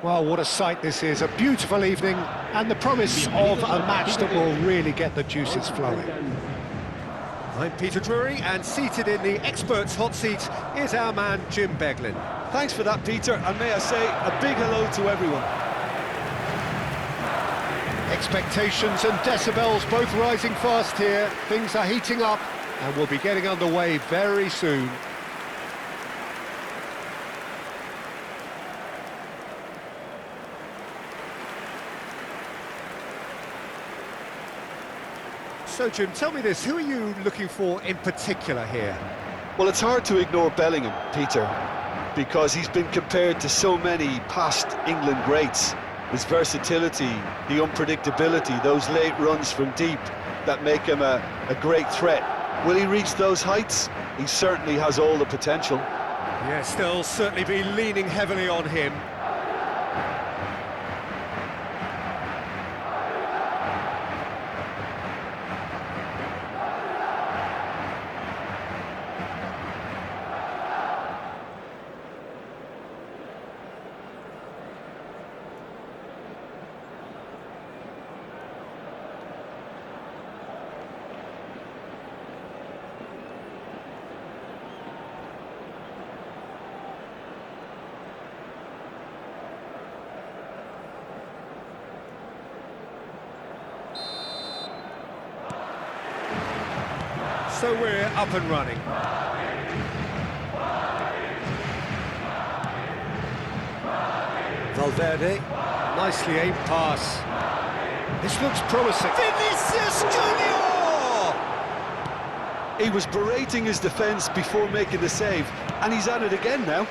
Well, what a sight this is, a beautiful evening, and the promise of a match that will really get the juices flowing. I'm Peter Drury, and seated in the experts' hot seat is our man Jim Beglin. Thanks for that, Peter, and may I say a big hello to everyone. Expectations and decibels both rising fast here. Things are heating up, and we'll be getting underway very soon. So, Jim, tell me this, who are you looking for in particular here? Well, it's hard to ignore Bellingham, Peter, because he's been compared to so many past England greats. His versatility, the unpredictability, those late runs from deep that make him a great threat. Will he reach those heights? He certainly has all the potential. Yes, they'll certainly be leaning heavily on him. So we're up and running. Valverde, nicely aimed pass. This looks promising. Vinicius Junior! He was berating his defence before making the save, and he's at it again now.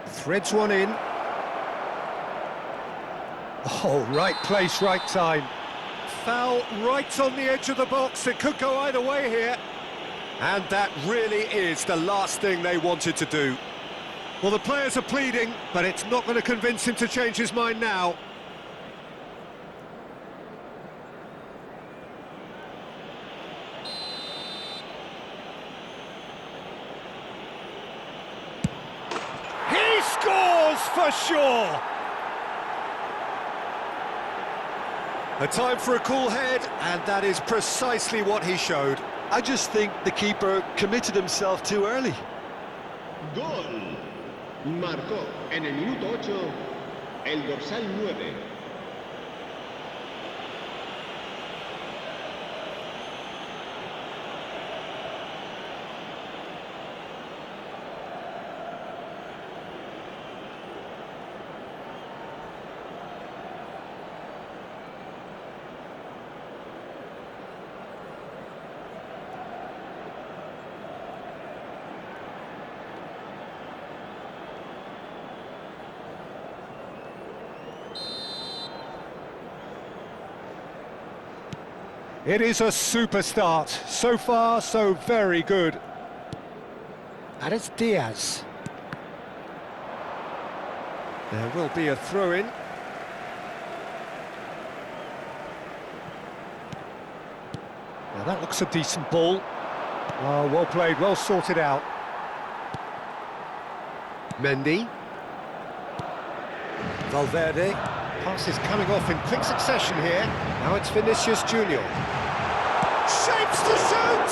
Threads one in. Oh, right place, right time. Foul right on the edge of the box. It could go either way here. And that really is the last thing they wanted to do. Well, the players are pleading, but it's not going to convince him to change his mind now. He scores for sure! A time for a cool head, and that is precisely what he showed. I just think the keeper committed himself too early. Gol. Marcó en el minuto 8 el dorsal 9. It is a super start. So far, so very good. And it's Diaz. There will be a throw-in. Now that looks a decent ball. Oh, well played, well sorted out. Mendy. Valverde. Pass is coming off in quick succession here. Now it's Vinicius Junior. Shapes to shoot!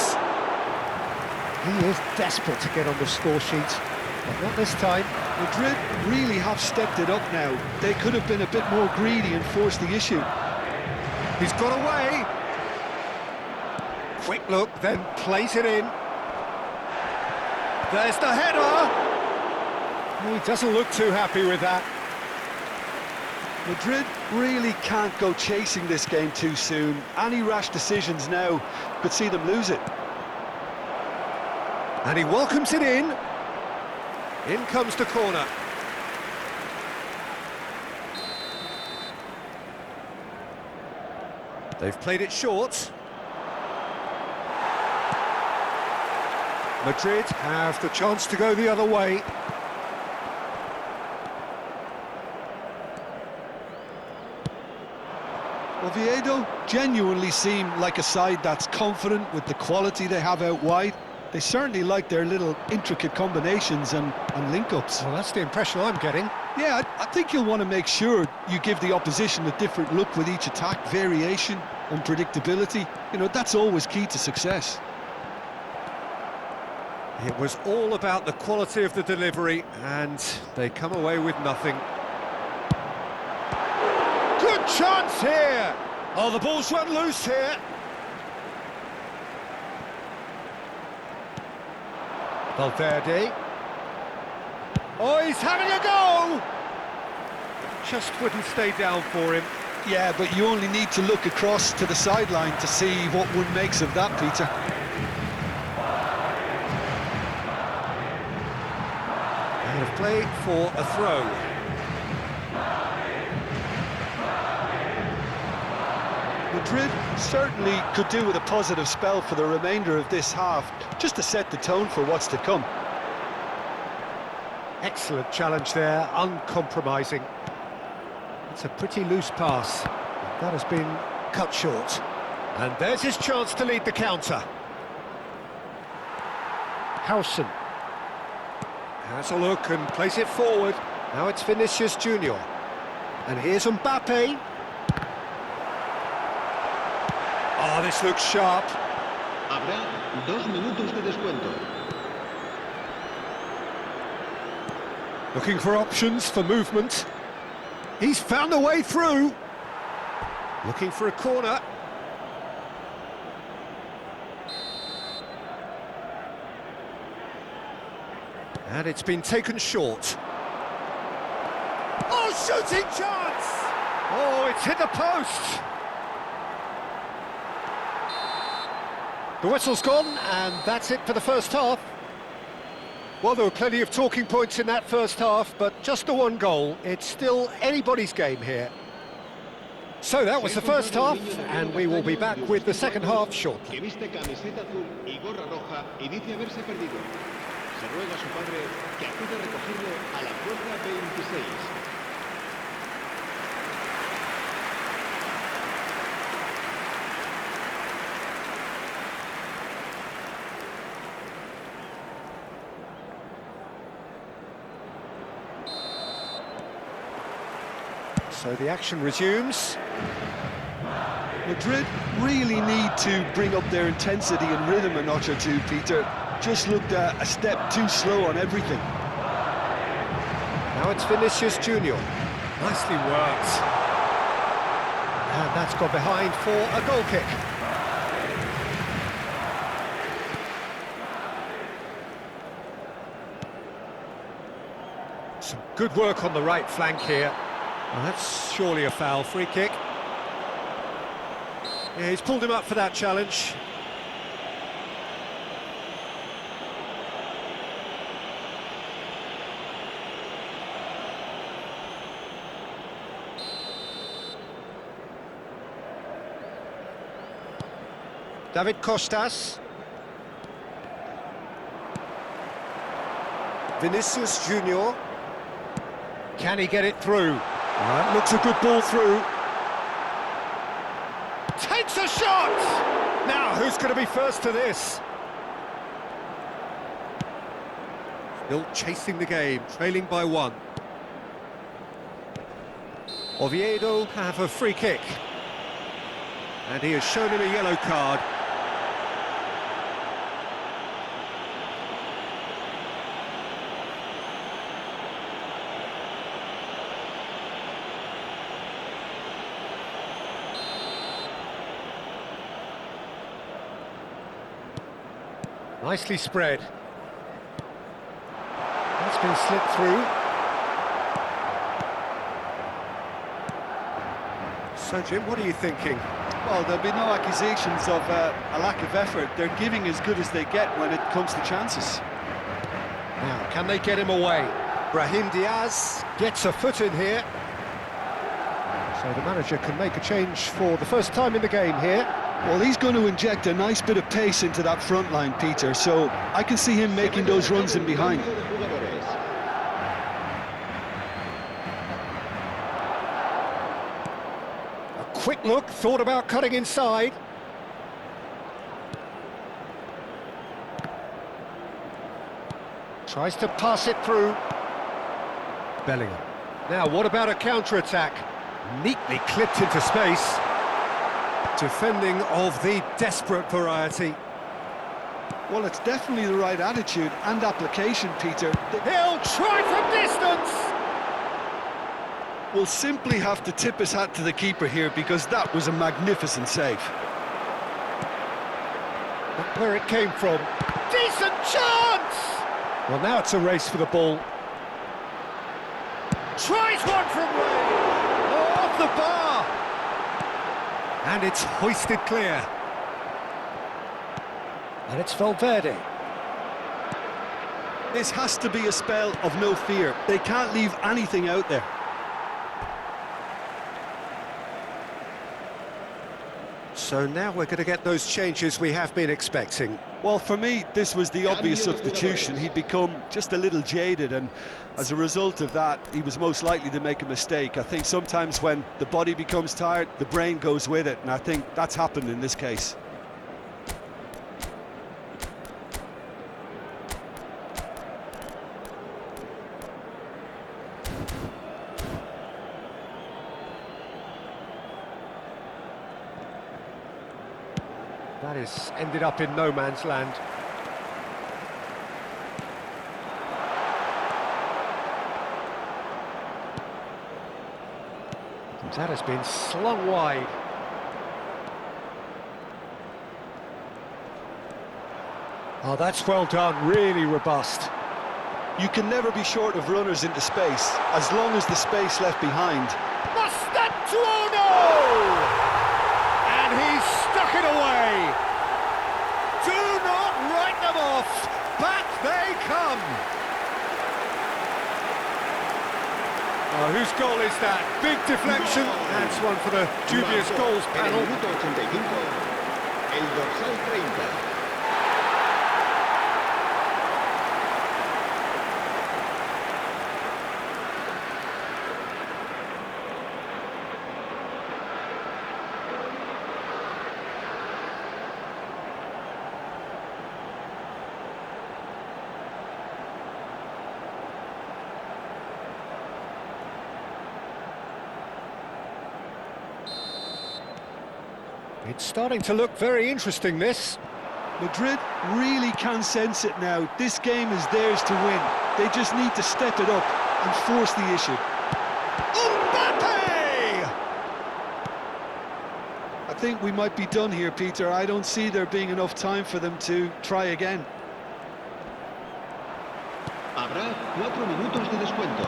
He is desperate to get on the score sheet, but not this time. Madrid really have stepped it up now. They could have been a bit more greedy and forced the issue. He's got away. Quick look, then plays it in. There's the header! He doesn't look too happy with that. Madrid really can't go chasing this game too soon. Any rash decisions now could see them lose it. And he welcomes it in. In comes the corner. They've played it short. Madrid have the chance to go the other way. Oviedo genuinely seem like a side that's confident with the quality they have out wide. They certainly like their little intricate combinations and link-ups. Well, that's the impression I'm getting. Yeah, I think you'll want to make sure you give the opposition a different look with each attack, variation, unpredictability. You know, that's always key to success. It was all about the quality of the delivery, and they come away with nothing. Good chance here! Oh, the ball's run loose here. Valverde. Oh, he's having a go! Just wouldn't stay down for him. Yeah, but you only need to look across to the sideline to see what one makes of that, Peter. And a play for a throw. Madrid certainly could do with a positive spell for the remainder of this half, just to set the tone for what's to come. Excellent challenge there, uncompromising. It's a pretty loose pass. That has been cut short. And there's his chance to lead the counter. Howson has a look and plays it forward. Now it's Vinicius Junior. And here's Mbappé. Oh, this looks sharp. Habrá 2 minutos de descuento. Looking for options for movement. He's found a way through. Looking for a corner. And it's been taken short. Oh, shooting chance! Oh, it's hit the post. The whistle's gone, and that's it for the first half. Well, there were plenty of talking points in that first half, but just the one goal. It's still anybody's game here. So that was the first half, and we will be back with the second half shortly. Que viste camiseta azul y gorra roja y dice haberse perdido. Se ruega a su padre que acude a recogerlo a la puerta 26. So the action resumes. Madrid really need to bring up their intensity and rhythm a notch or two, Peter. Just looked a step too slow on everything. Now it's Vinicius Junior. Nicely worked. And that's gone behind for a goal kick. Some good work on the right flank here. Well, that's surely a foul. Free kick. Yeah, he's pulled him up for that challenge. David Costas. Vinicius Junior. Can he get it through? That looks a good ball through. Takes a shot! Now, who's going to be first to this? Still chasing the game, trailing by 1. Oviedo have a free kick. And he has shown him a yellow card. Nicely spread. That's been slipped through. So, Jim, what are you thinking? Well, there'll be no accusations of a lack of effort. They're giving as good as they get when it comes to chances. Now, can they get him away? Brahim Diaz gets a foot in here. So the manager can make a change for the first time in the game here. Well, he's going to inject a nice bit of pace into that front line, Peter, so I can see him making those runs in behind. A quick look, thought about cutting inside. Tries to pass it through. Bellingham. Now, what about a counter-attack? Neatly clipped into space. Defending of the desperate variety. Well, it's definitely the right attitude and application, Peter. He'll try from distance! We'll simply have to tip his hat to the keeper here because that was a magnificent save. Where it came from. Decent chance! Well, now it's a race for the ball. Tries one from range! Off the bar! And it's hoisted clear. And it's Valverde. This has to be a spell of no fear. They can't leave anything out there. So now we're going to get those changes we have been expecting. Well, for me, this was the obvious substitution. He'd become just a little jaded, and as a result of that, he was most likely to make a mistake. I think sometimes when the body becomes tired, the brain goes with it, and I think that's happened in this case. That has ended up in no man's land. That has been slung wide. Oh, that's well done, really robust. You can never be short of runners into space, as long as the space left behind. And he's stuck it away. Do not write them off. Back they come. Oh, whose goal is that? Big deflection. That's one for the dubious goals panel. Minuto 85, el dorsal 30. It's starting to look very interesting, this. Madrid really can sense it now. This game is theirs to win. They just need to step it up and force the issue. Mbappé! I think we might be done here, Peter. I don't see there being enough time for them to try again. Habrá 4 minutos de descuento.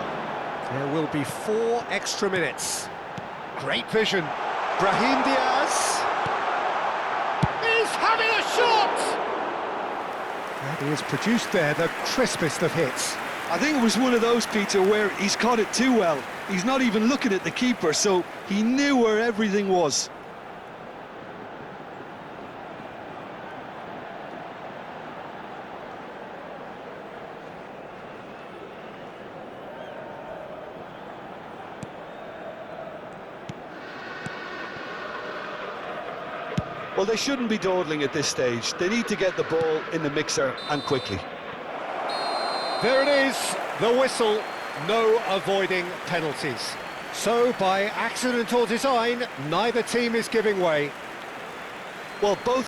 There will be 4 extra minutes. Great vision. Brahim Diaz. He's having a shot! And he has produced there the crispest of hits. I think it was one of those, Peter, where he's caught it too well. He's not even looking at the keeper, so he knew where everything was. Well, they shouldn't be dawdling at this stage. They need to get the ball in the mixer, and quickly. There it is, the whistle. No avoiding penalties. So, by accident or design, neither team is giving way. Well, both